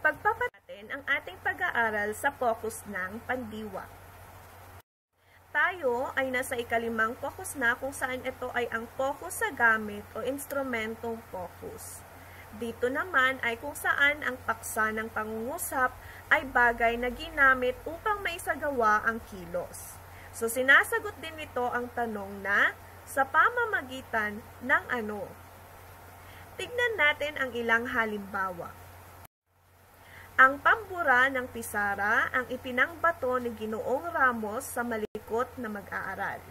Ipagpapatuloy ang ating pag-aaral sa focus ng pandiwa. Tayo ay nasa ikalimang focus na kung saan ito ay ang focus sa gamit o instrumentong focus. Dito naman ay kung saan ang paksa ng pangungusap ay bagay na ginamit upang maisagawa ang kilos. So sinasagot din nito ang tanong na sa pamamagitan ng ano. Tignan natin ang ilang halimbawa. Ang pambura ng pisara ang ipinangbato ni Ginoong Ramos sa malikot na mag-aaral.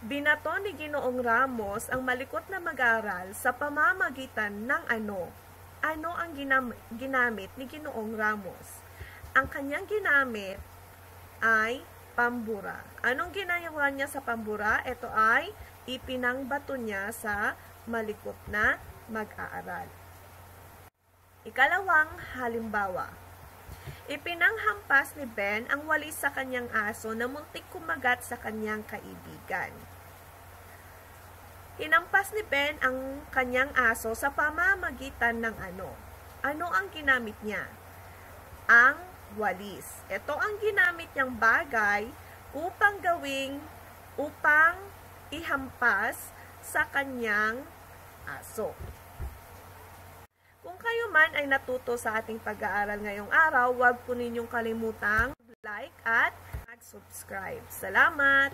Binato ni Ginoong Ramos ang malikot na mag-aaral sa pamamagitan ng ano? Ano ang ginamit ni Ginoong Ramos? Ang kanyang ginamit ay pambura. Anong ginawa niya sa pambura? Ito ay ipinangbato niya sa malikot na mag-aaral. Ikalawang halimbawa. Ipinanghampas ni Ben ang walis sa kanyang aso na muntik kumagat sa kanyang kaibigan. Hinampas ni Ben ang kanyang aso sa pamamagitan ng ano? Ano ang ginamit niya? Ang walis. Ito ang ginamit niyang bagay upang ihampas sa kanyang aso. Kung kayo man ay natuto sa ating pag-aaral ngayong araw, huwag po ninyong kalimutang like at mag-subscribe. Salamat!